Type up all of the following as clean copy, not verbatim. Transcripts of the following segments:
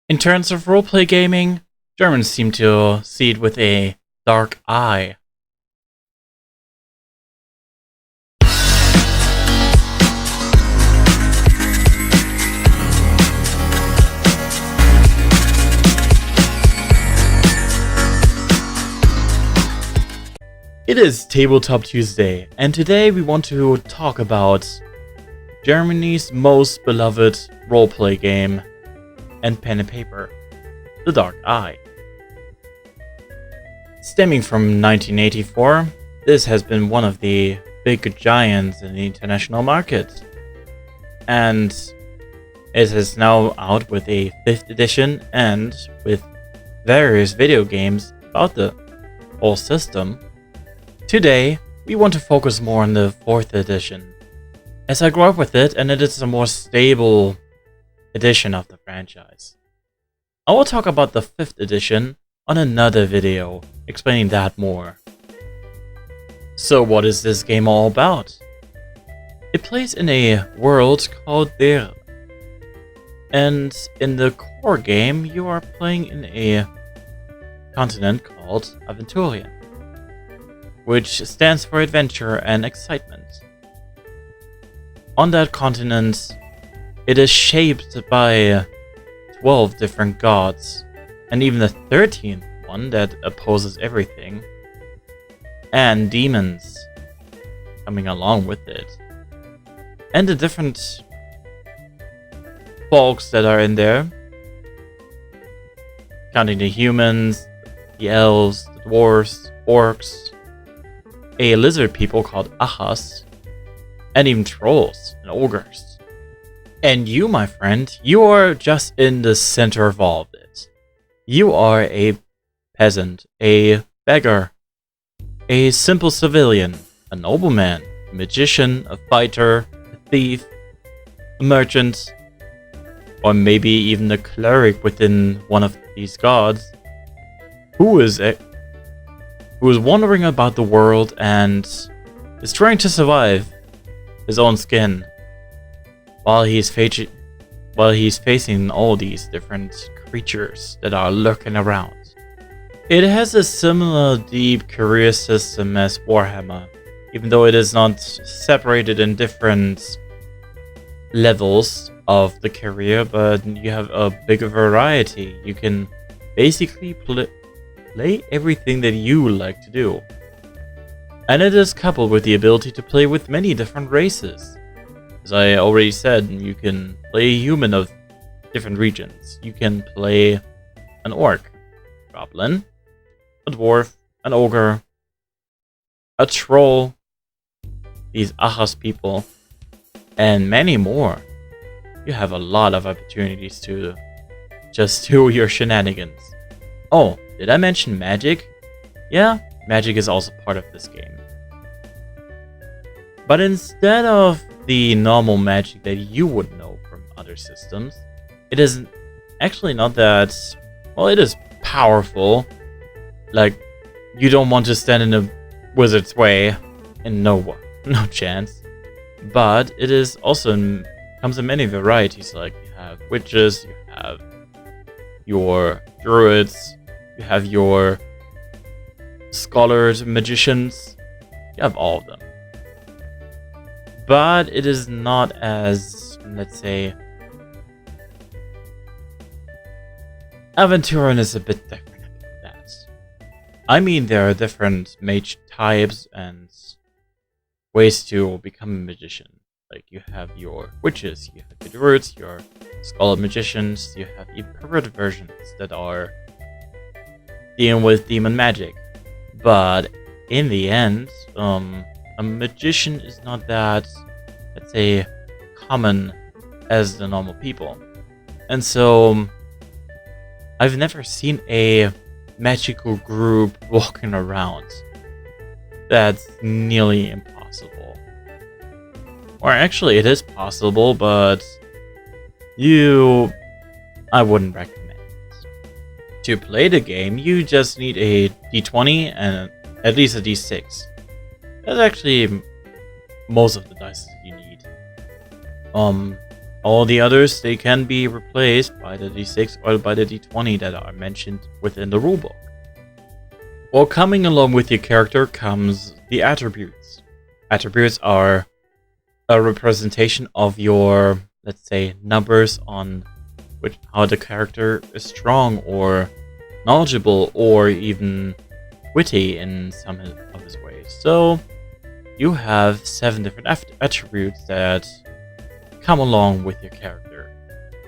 In terms of roleplay gaming, Germans seem to see it with a dark eye. It is Tabletop Tuesday, and today we want to talk about Germany's most beloved roleplay game and pen and paper, The Dark Eye. Stemming from 1984, this has been one of the big giants in the international market, and it is now out with a 5th edition and with various video games about the whole system. Today, we want to focus more on the 4th edition, as I grew up with it and it is a more stable edition of the franchise. I will talk about the 5th edition on another video, explaining that more. So what is this game all about? It plays in a world called Dere, and in the core game you are playing in a continent called Aventurien, which stands for adventure and excitement. On that continent, it is shaped by 12 different gods, and even the 13th one that opposes everything, and demons coming along with it. And the different folks that are in there, counting the humans, the elves, the dwarves, orcs, a lizard people called Achas, and even trolls and ogres. And you, my friend, you are just in the center of all of it. You are a peasant, a beggar, a simple civilian, a nobleman, a magician, a fighter, a thief, a merchant, or maybe even a cleric within one of these gods, who is wandering about the world and is trying to survive his own skin while he's facing all these different creatures that are lurking around. It has a similar deep career system as Warhammer, even though it is not separated in different levels of the career, but you have a bigger variety. You can basically play everything that you like to do. And it is coupled with the ability to play with many different races. As I already said, you can play a human of different regions. You can play an orc, goblin, a dwarf, an ogre, a troll, these Achas people, and many more. You have a lot of opportunities to just do your shenanigans. Oh, did I mention magic? Yeah, magic is also part of this game. But instead of the normal magic that you would know from other systems, it is actually not that... Well, it is powerful. Like, you don't want to stand in a wizard's way, and no chance. But it is also comes in many varieties. Like, you have witches, you have your druids, you have your scholars, magicians, you have all of them. But it is not as, let's say, Aventurien is a bit different about that. I mean, there are different mage types and ways to become a magician. Like, you have your witches, you have your druids, your scholar magicians, you have even perverted versions that are dealing with demon magic. But in the end, a magician is not that, let's say, common as the normal people. And so, I've never seen a magical group walking around. That's nearly impossible. Or actually, it is possible, but I wouldn't recommend it. To play the game, you just need a d20 and at least a d6. That's actually most of the dice that you need. All the others, they can be replaced by the D6 or by the D20 that are mentioned within the rulebook. Well, coming along with your character comes the attributes. Attributes are a representation of your, let's say, numbers on how the character is strong or knowledgeable or even witty in some of his ways. So you have 7 different attributes that come along with your character.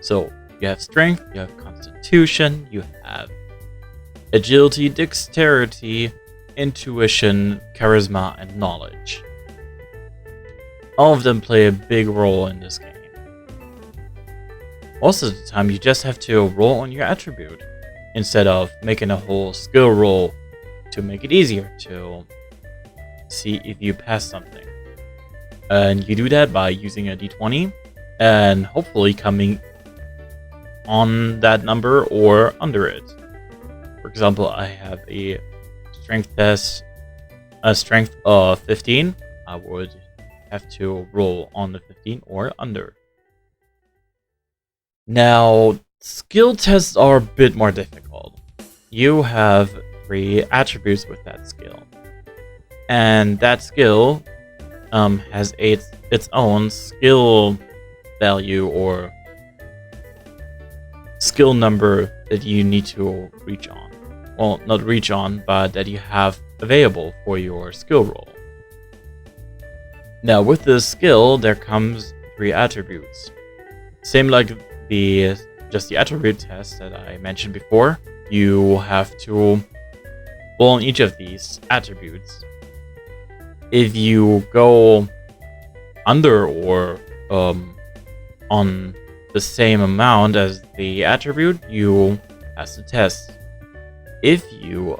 So you have strength, you have constitution, you have agility, dexterity, intuition, charisma, and knowledge. All of them play a big role in this game. Most of the time, you just have to roll on your attribute instead of making a whole skill roll to make it easier to see if you pass something. And you do that by using a d20 and hopefully coming on that number or under it. For example, I have a strength test, a strength of 15. I would have to roll on the 15 or under. Now, skill tests are a bit more difficult. You have 3 attributes with that skill. And that skill has its own skill value or skill number that you need to reach on. Well, not reach on, but that you have available for your skill roll. Now, with this skill, there comes 3 attributes. Same like the attribute test that I mentioned before. You have to roll on each of these attributes. If you go under or on the same amount as the attribute, you pass the test. If you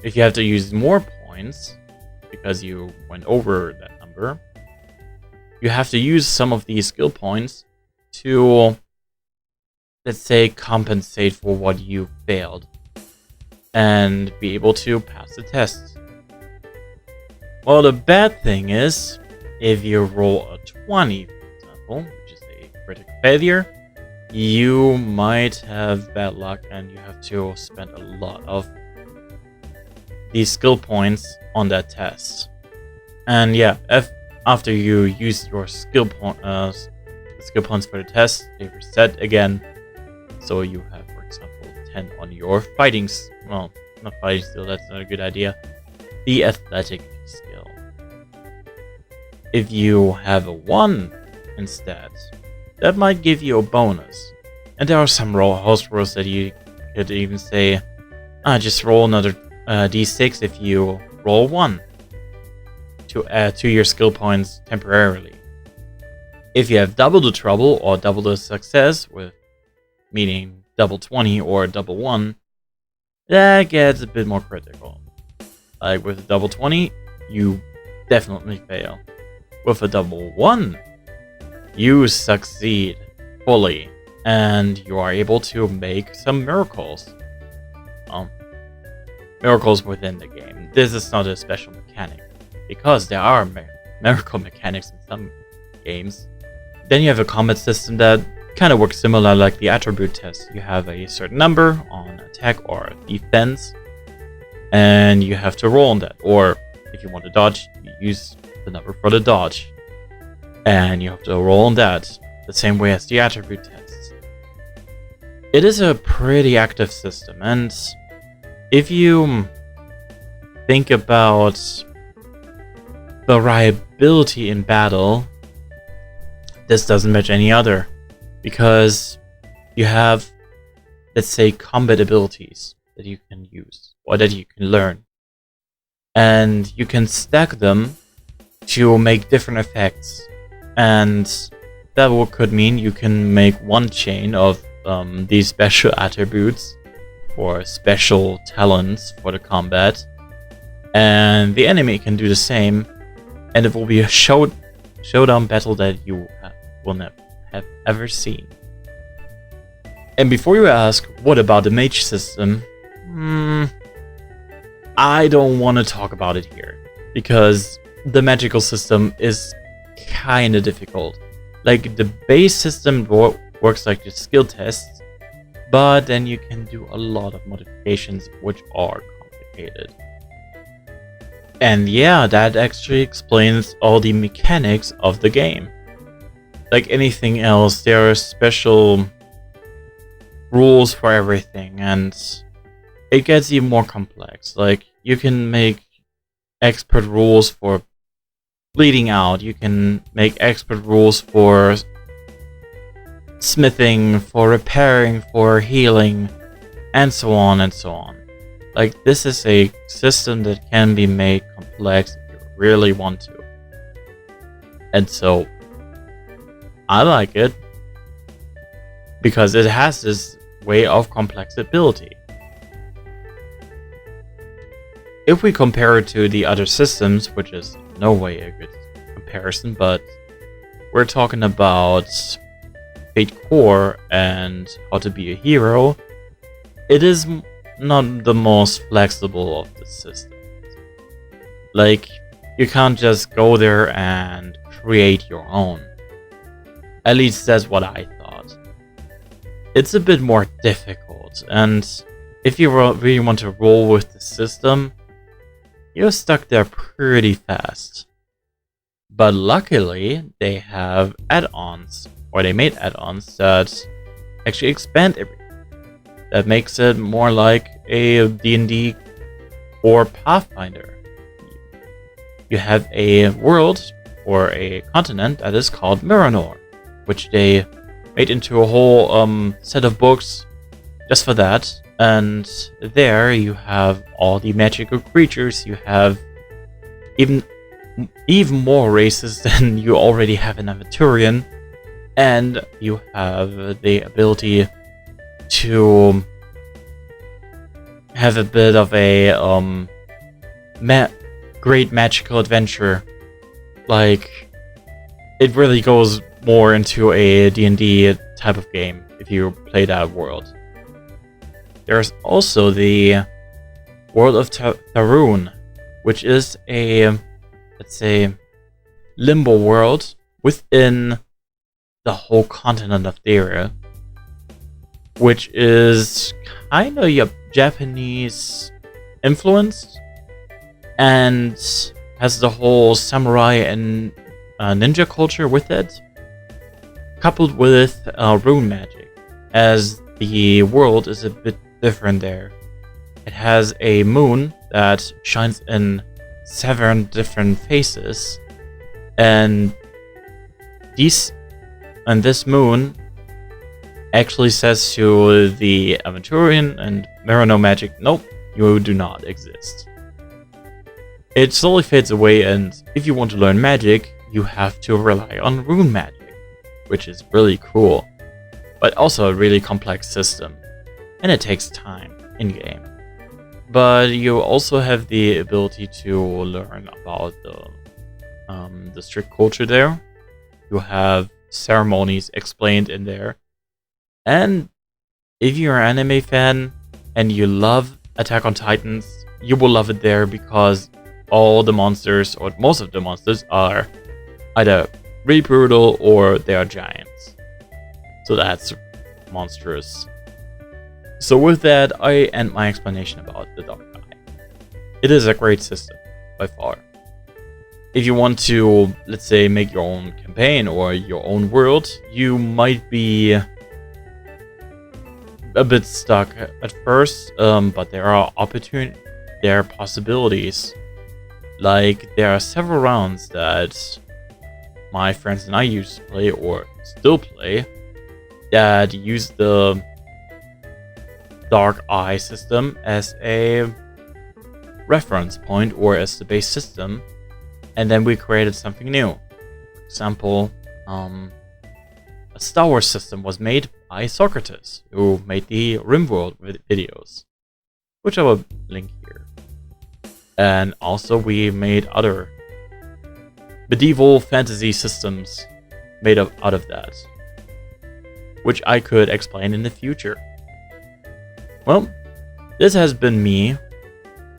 if you have to use more points because you went over that number, you have to use some of these skill points to, let's say, compensate for what you failed and be able to pass the test. Well, the bad thing is, if you roll a 20, for example, which is a critical failure, you might have bad luck and you have to spend a lot of these skill points on that test. And yeah, after you use your skill points for the test, they reset again. So you have, for example, 10 on your fighting. Well, not fighting skill. That's not a good idea. The athletic skill. If you have a 1 instead, that might give you a bonus. And there are some house rules that you could even say, just roll another d6 if you roll 1 to add to your skill points temporarily. If you have double the trouble or double the success, with meaning double 20 or double 1, that gets a bit more critical. Like with a double 20, you definitely fail. With a double 1, you succeed fully, and you are able to make some miracles. Miracles within the game. This is not a special mechanic, because there are miracle mechanics in some games. Then you have a combat system that kind of works similar like the attribute test. You have a certain number on attack or defense, and you have to roll on that. Or if you want to dodge, you use the number for the dodge, and you have to roll on that the same way as the attribute test. It is a pretty active system, and if you think about variability in battle, this doesn't match any other, because you have, let's say, combat abilities that you can use or that you can learn, and you can stack them to make different effects, and that could mean you can make one chain of these special attributes or special talents for the combat, and the enemy can do the same, and it will be a showdown battle that you will never have ever seen. And before you ask, what about the mage system? I don't want to talk about it here, because the magical system is kinda difficult. Like, the base system works like the skill tests, but then you can do a lot of modifications which are complicated. And yeah, that actually explains all the mechanics of the game. Like anything else, there are special rules for everything, and it gets even more complex. Like, you can make expert rules for bleeding out, you can make expert rules for smithing, for repairing, for healing, and so on and so on. Like, this is a system that can be made complex if you really want to. And so, I like it because it has this way of complexity. If we compare it to the other systems, which is in no way a good comparison, but we're talking about Fate Core and How to Be a Hero, it is not the most flexible of the systems. Like, you can't just go there and create your own. At least that's what I thought. It's a bit more difficult, and if you really want to roll with the system, you're stuck there pretty fast. But luckily, they have add-ons, or they made add-ons that actually expand everything. That makes it more like a D&D or Pathfinder. You have a world, or a continent, that is called Miranor, which they made into a whole set of books just for that. And there you have all the magical creatures. You have even more races than you already have in Aventurien, and you have the ability to have a bit of a great magical adventure. Like, it really goes more into a D&D type of game if you play that world. There's also the world of Tarun, which is a, let's say, limbo world within the whole continent of Daria, which is kind of Japanese influenced and has the whole samurai and ninja culture with it, coupled with rune magic, as the world is a bit different there. It has a moon that shines in 7 different phases, and this moon actually says to the Aventurien and Miranor magic, nope, you do not exist. It slowly fades away, and if you want to learn magic, you have to rely on rune magic, which is really cool, but also a really complex system, and it takes time in-game. But you also have the ability to learn about the strict culture there. You have ceremonies explained in there. And if you're an anime fan and you love Attack on Titans, you will love it there because all the monsters, or most of the monsters, are either really brutal or they are giants. So that's monstrous. So with that, I end my explanation about the Dark Eye. It is a great system, by far. If you want to, let's say, make your own campaign or your own world, you might be a bit stuck at first, but there are possibilities. Like, there are several rounds that my friends and I used to play, or still play, that use the Dark Eye system as a reference point, or as the base system, and then we created something new. For example, a Star Wars system was made by Socrates, who made the RimWorld videos, which I will link here. And also we made other medieval fantasy systems made out of that, which I could explain in the future. Well, this has been me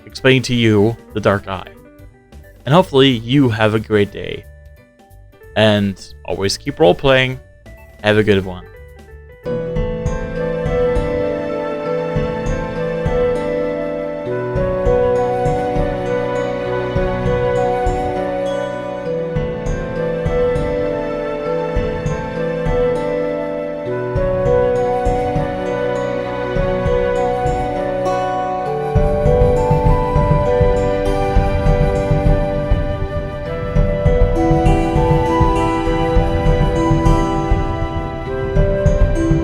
explaining to you the Dark Eye, and hopefully you have a great day. and always keep role playing. Have a good one.